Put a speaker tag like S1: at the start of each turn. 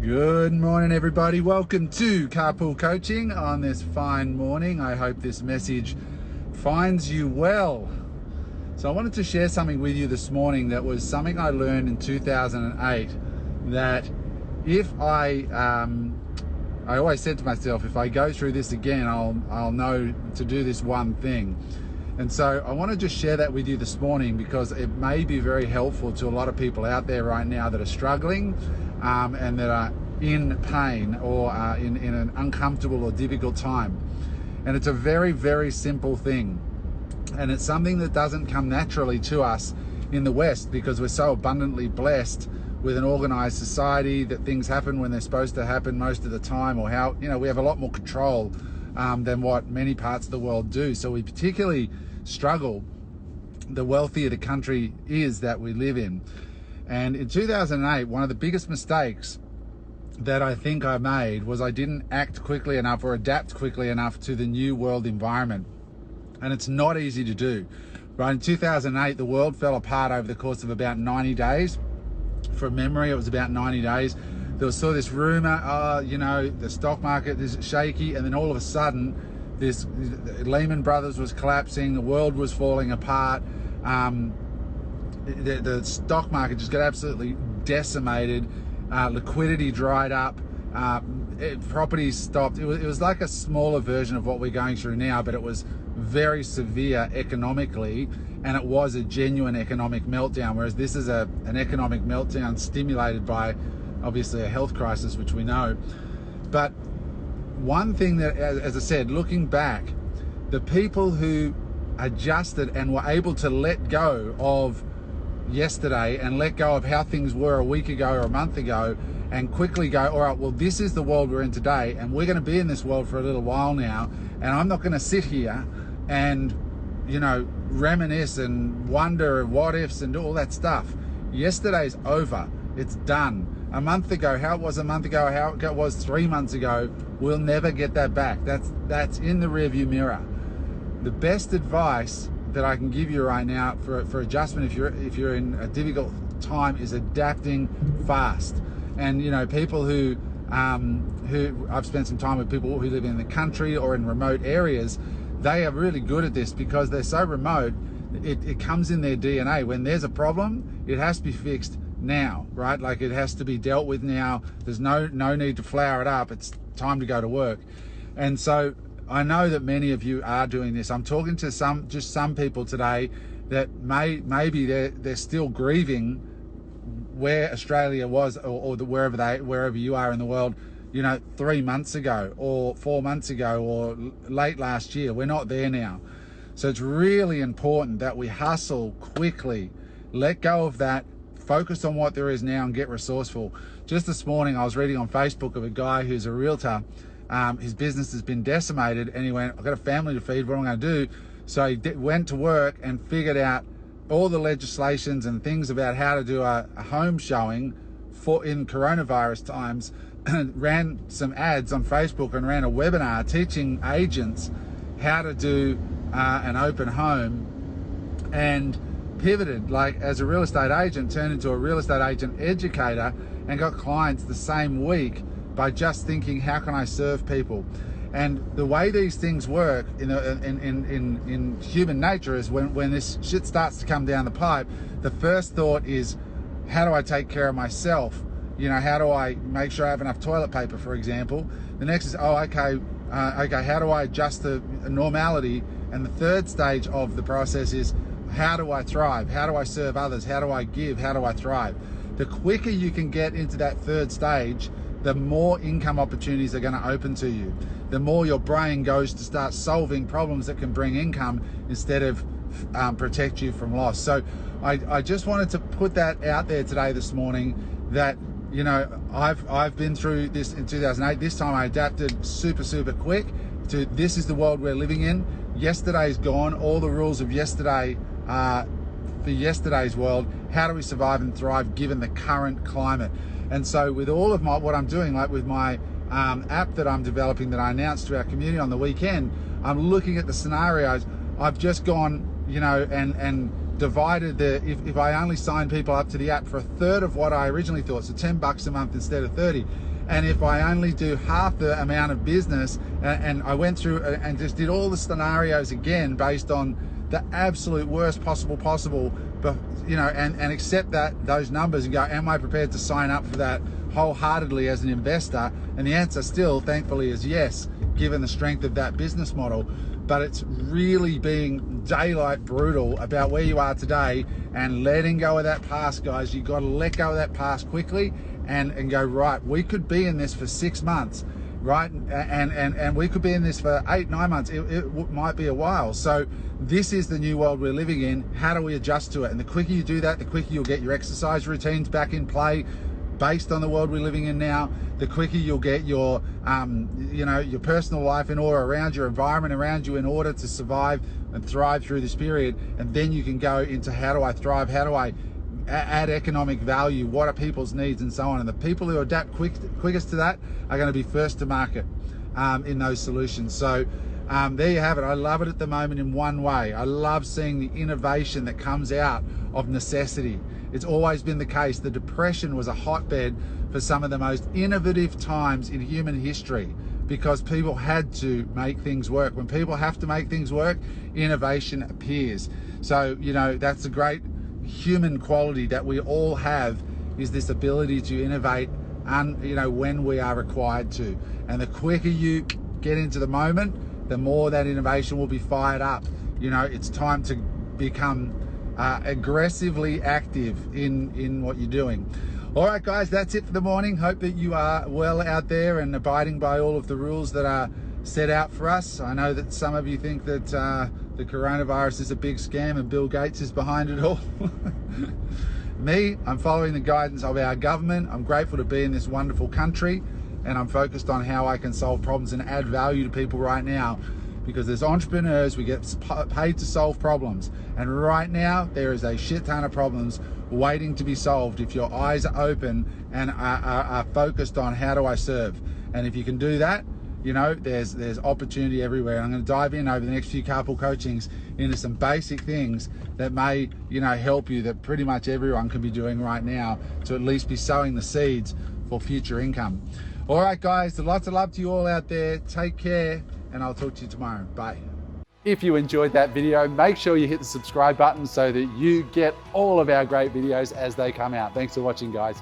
S1: Good morning, everybody. Welcome to Carpool Coaching on this fine morning. I hope this message finds you well. So I wanted to share something with you this morning that was something I learned in 2008, that if I always said to myself, if I go through this again, I'll know to do this one thing. And so I want to just share that with you this morning because it may be very helpful to a lot of people out there right now that are struggling and that are in pain or in an uncomfortable or difficult time. And it's a very, very simple thing. And it's something that doesn't come naturally to us in the West because we're so abundantly blessed with an organized society that things happen when they're supposed to happen most of the time, or how, we have a lot more control than what many parts of the world do. So we particularly struggle the wealthier the country is that we live in. And in 2008, one of the biggest mistakes that I think I made was I didn't act quickly enough or adapt quickly enough to the new world environment. And it's not easy to do. Right, in 2008, the world fell apart over the course of about 90 days. From memory, it was about 90 days. There was sort of this rumor, the stock market is shaky, and then all of a sudden, this Lehman Brothers was collapsing, the world was falling apart. The stock market just got absolutely decimated. Liquidity dried up. Properties stopped. It was like a smaller version of what we're going through now, but it was very severe economically, and it was a genuine economic meltdown, whereas this is an economic meltdown stimulated by obviously a health crisis, which we know. But one thing that, as I said, looking back, the people who adjusted and were able to let go of yesterday and let go of how things were a week ago or a month ago and quickly go, all right, well, this is the world we're in today, and we're going to be in this world for a little while now, and I'm not going to sit here and reminisce and wonder what ifs and all that stuff. Yesterday's over. It's done. A month ago, how it was a month ago, how it was 3 months ago, we'll never get that back. That's in the rearview mirror. The best advice that I can give you right now for adjustment if you're in a difficult time is adapting fast. And people who I've spent some time with, people who live in the country or in remote areas, they are really good at this because they're so remote. It comes in their DNA. When there's a problem, it has to be fixed now, right? Like, it has to be dealt with now. There's no need to flower it up. It's time to go to work. And so I know that many of you are doing this. I'm talking to some people today that maybe they're still grieving where Australia was or wherever you are in the world, 3 months ago or 4 months ago or late last year. We're not there now. So it's really important that we hustle quickly, let go of that, focus on what there is now, and get resourceful. Just this morning, I was reading on Facebook of a guy who's a realtor. His business has been decimated, and he went, I've got a family to feed, what am I going to do? So he went to work and figured out all the legislations and things about how to do a home showing in coronavirus times, ran some ads on Facebook and ran a webinar teaching agents how to do an open home, and pivoted, like, as a real estate agent, turned into a real estate agent educator and got clients the same week by just thinking, how can I serve people? And the way these things work in human nature is when this shit starts to come down the pipe, the first thought is, how do I take care of myself? How do I make sure I have enough toilet paper, for example? The next is, okay, how do I adjust to normality? And the third stage of the process is, how do I thrive? How do I serve others? How do I give? How do I thrive? The quicker you can get into that third stage, the more income opportunities are going to open to you. The more your brain goes to start solving problems that can bring income instead of protect you from loss. So I just wanted to put that out there today, this morning, that I've been through this in 2008. This time I adapted super quick to, this is the world we're living in. Yesterday's gone. All the rules of yesterday for yesterday's world. How do we survive and thrive given the current climate? And so with all of what I'm doing, like with my app that I'm developing that I announced to our community on the weekend, I'm looking at the scenarios. I've just gone, and divided if I only signed people up to the app for a third of what I originally thought, so $10 a month instead of 30. And if I only do half the amount of business, and I went through and just did all the scenarios again based on the absolute worst possible, but you know, and accept those numbers and go, am I prepared to sign up for that wholeheartedly as an investor? And the answer still, thankfully, is yes, given the strength of that business model. But it's really being daylight brutal about where you are today and letting go of that past, guys. You've got to let go of that past quickly and go, right, we could be in this for 6 months, right? And we could be in this for 8-9 months. It might be a while. So this is the new world we're living in. How do we adjust to it? And the quicker you do that, the quicker you'll get your exercise routines back in play based on the world we're living in now. The quicker you'll get your your personal life in order, around your environment around you, in order to survive and thrive through this period. And then you can go into, how do I thrive? How do I add economic value? What are people's needs, and so on? And the people who adapt quickest to that are going to be first to market in those solutions. So there you have it. I love it at the moment in one way. I love seeing the innovation that comes out of necessity. It's always been the case. The Depression was a hotbed for some of the most innovative times in human history, because people had to make things work. When people have to make things work, innovation appears. So, you know, that's a great human quality that we all have, is this ability to innovate, when we are required to. And the quicker you get into the moment, the more that innovation will be fired up. You know, it's time to become aggressively active in what you're doing. All right, guys, that's it for the morning. Hope that you are well out there and abiding by all of the rules that are set out for us. I know that some of you think that the coronavirus is a big scam and Bill Gates is behind it all. Me, I'm following the guidance of our government. I'm grateful to be in this wonderful country, and I'm focused on how I can solve problems and add value to people right now. Because as entrepreneurs, we get paid to solve problems. And right now, there is a shit ton of problems waiting to be solved if your eyes are open and are focused on, how do I serve? And if you can do that, you know, there's opportunity everywhere. I'm going to dive in over the next few couple coachings into some basic things that may, help you, that pretty much everyone can be doing right now to at least be sowing the seeds for future income. All right, guys, lots of love to you all out there. Take care, and I'll talk to you tomorrow. Bye. If you enjoyed that video, make sure you hit the subscribe button so that you get all of our great videos as they come out. Thanks for watching, guys.